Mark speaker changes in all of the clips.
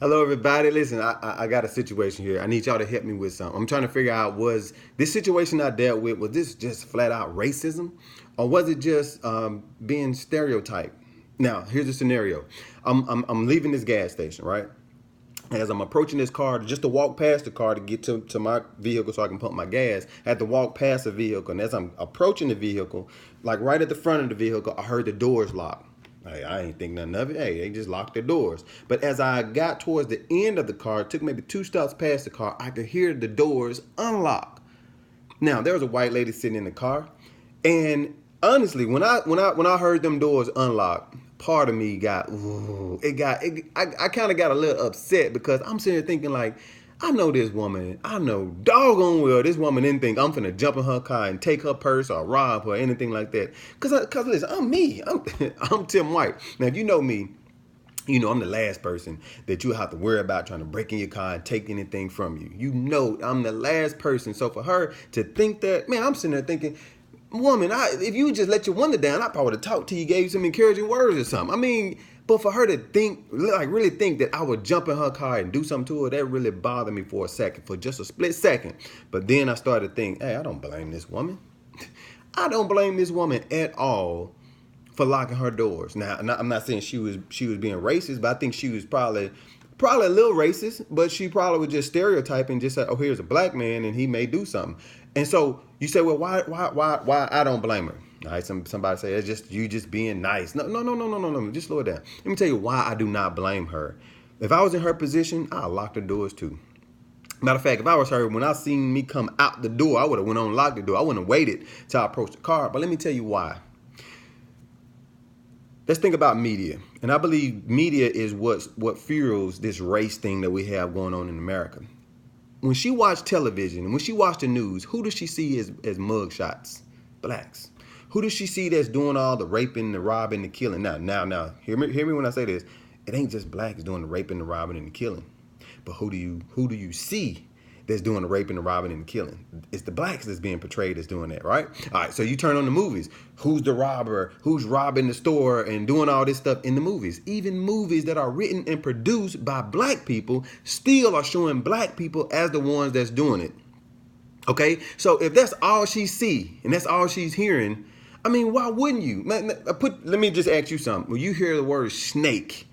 Speaker 1: Hello, everybody. Listen, I got a situation here. I need y'all to help me with something. I'm trying to figure out, was this situation I dealt with, was this just flat out racism? Or was it just being stereotyped? Now, here's the scenario. I'm leaving this gas station, right? As I'm approaching this car, just to walk past the car to get to my vehicle so I can pump my gas, I had to walk past the vehicle. And as I'm approaching the vehicle, like right at the front of the vehicle, I heard the doors lock. Hey, I ain't think nothing of it. Hey, they just locked their doors. But as I got towards the end of the car, it took maybe two stops past the car, I could hear the doors unlock. Now there was a white lady sitting in the car, and honestly, when I heard them doors unlock, part of me got ooh, I kind of got a little upset because I'm sitting there thinking like, I know this woman, I know doggone well this woman didn't think I'm finna jump in her car and take her purse or rob her or anything like that. Cause listen, I'm me, I'm Tim White. Now if you know me, you know I'm the last person that you have to worry about trying to break in your car and take anything from you. You know I'm the last person. So for her to think that, man, I'm sitting there thinking, woman, if you just let your window down, I probably would have talked to you, gave you some encouraging words or something. I mean, but for her to think, like really think that I would jump in her car and do something to her, that really bothered me for a second, for just a split second. But then I started to think, hey, I don't blame this woman. I don't blame this woman at all for locking her doors. Now, I'm not saying she was being racist, but I think she was probably a little racist, but she probably was just stereotyping, just say, oh, here's a black man and he may do something. And so you say, well, why I don't blame her. All right, somebody say it's just you just being nice. No. Just slow it down. Let me tell you why I do not blame her. If I was in her position, I'd lock the doors too. Matter of fact, if I was her, when I seen me come out the door, I would have went on and locked the door. I wouldn't have waited till I approached the car. But let me tell you why. Let's think about media. And I believe media is what fuels this race thing that we have going on in America. When she watched television and when she watched the news, who does she see as mug shots? Blacks. Who does she see that's doing all the raping, the robbing, the killing? Now, hear me when I say this. It ain't just blacks doing the raping, the robbing, and the killing. But who do you see that's doing the raping, the robbing, and the killing? It's the blacks that's being portrayed as doing that, right? All right, so you turn on the movies. Who's the robber? Who's robbing the store and doing all this stuff in the movies? Even movies that are written and produced by black people still are showing black people as the ones that's doing it. Okay, so if that's all she see and that's all she's hearing, I mean, why wouldn't you? Let me just ask you something. When you hear the word snake,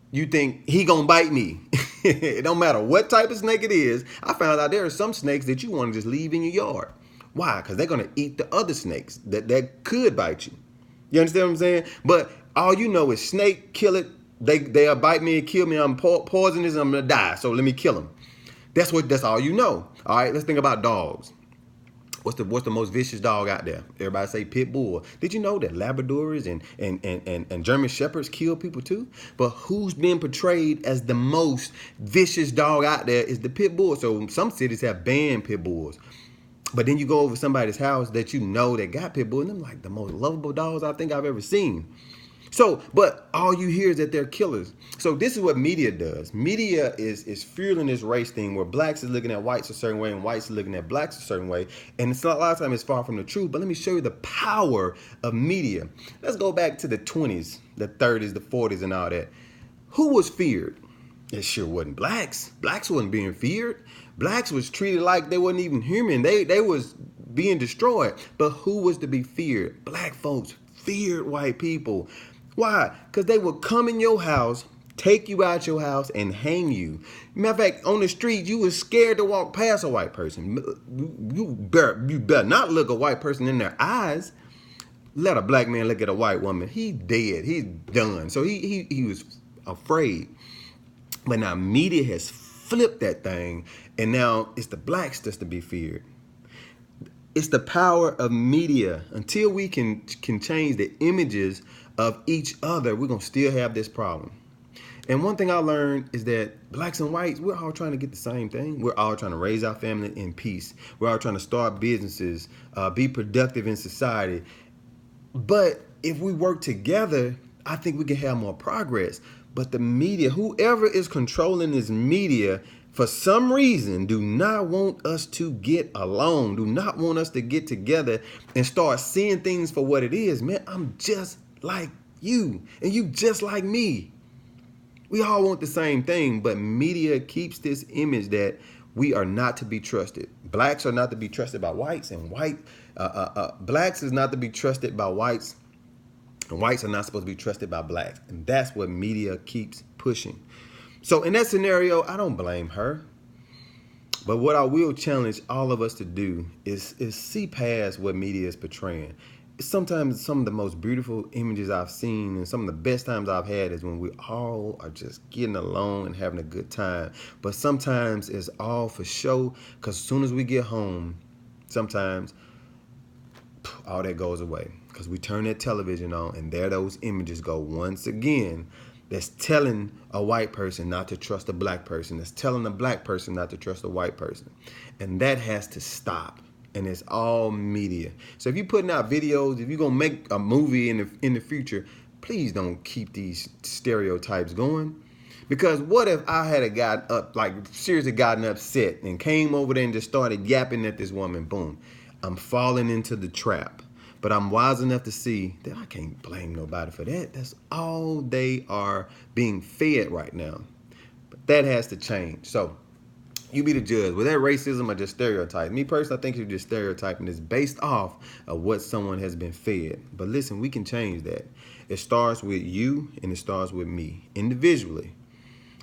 Speaker 1: you think he gonna bite me. It don't matter what type of snake it is. I found out there are some snakes that you want to just leave in your yard. Why? Because they're gonna eat the other snakes that could bite you. You understand what I'm saying? But all you know is snake, kill it. They'll bite me and kill me. I'm poisonous and I'm gonna die. So let me kill them. That's all you know. All right, let's think about dogs. What's the most vicious dog out there? Everybody say pit bull. Did you know that Labradors and German Shepherds kill people too? But who's been portrayed as the most vicious dog out there is the pit bull. So some cities have banned pit bulls. But then you go over somebody's house that you know that got pit bull, and them like the most lovable dogs I think I've ever seen. So, but all you hear is that they're killers. So this is what media does. Media is fueling this race thing where blacks is looking at whites a certain way and whites are looking at blacks a certain way. And it's a lot of times it's far from the truth. But let me show you the power of media. Let's go back to the 20s, the 30s, the 40s and all that. Who was feared? It sure wasn't blacks. Blacks wasn't being feared. Blacks was treated like they wasn't even human. They was being destroyed. But who was to be feared? Black folks feared white people. Why? Because they would come in your house, take you out your house, and hang you. Matter of fact, on the street, you was scared to walk past a white person. You better not look a white person in their eyes. Let a black man look at a white woman. He dead. He's done. So he was afraid. But now media has flipped that thing, and now it's the blacks that's to be feared. It's the power of media. Until we can change the images of each other, we're going to still have this problem. And one thing I learned is that blacks and whites, we're all trying to get the same thing. We're all trying to raise our family in peace. We're all trying to start businesses, be productive in society. But if we work together, I think we can have more progress. But the media, whoever is controlling this media, for some reason, do not want us to get along, do not want us to get together and start seeing things for what it is. Man, I'm just like you, and you just like me. We all want the same thing, but media keeps this image that we are not to be trusted. Blacks are not to be trusted by whites, and blacks is not to be trusted by whites, and whites are not supposed to be trusted by blacks. And that's what media keeps pushing. So in that scenario, I don't blame her. But what I will challenge all of us to do is see past what media is portraying. Sometimes some of the most beautiful images I've seen and some of the best times I've had is when we all are just getting along and having a good time. But sometimes it's all for show, because as soon as we get home, sometimes all that goes away, because we turn that television on and there those images go once again. That's telling a white person not to trust a black person. That's telling a black person not to trust a white person. And that has to stop. And it's all media. So if you're putting out videos, if you're going to make a movie in the future, please don't keep these stereotypes going. Because what if I had seriously gotten upset and came over there and just started yapping at this woman? Boom. I'm falling into the trap. But I'm wise enough to see that I can't blame nobody for that. That's all they are being fed right now. But that has to change. So you be the judge. Was that racism or just stereotype? Me personally, I think it's just stereotyping. It's based off of what someone has been fed. But listen, we can change that. It starts with you and it starts with me individually.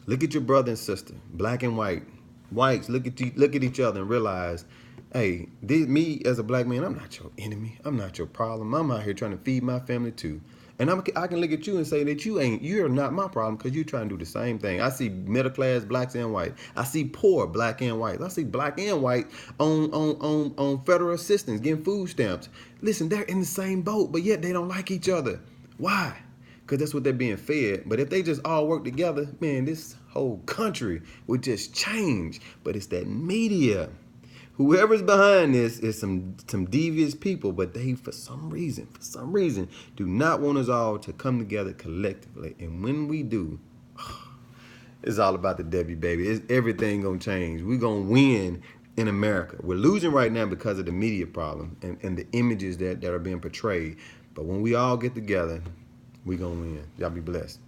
Speaker 1: Look at your brother and sister, black and white. Whites, look at each other and realize, hey, me as a black man, I'm not your enemy. I'm not your problem. I'm out here trying to feed my family too. And I can look at you and say that you're not my problem, because you're trying to do the same thing. I see middle class blacks and white. I see poor black and white. I see black and white on federal assistance, getting food stamps. Listen, they're in the same boat, but yet they don't like each other. Why? Because that's what they're being fed. But if they just all work together, man, this whole country would just change. But it's that media. Whoever's behind this is some devious people, but they, for some reason, do not want us all to come together collectively. And when we do, it's all about the W, baby. Everything gonna change. We're gonna win in America. We're losing right now because of the media problem and the images that are being portrayed. But when we all get together, we're gonna win. Y'all be blessed.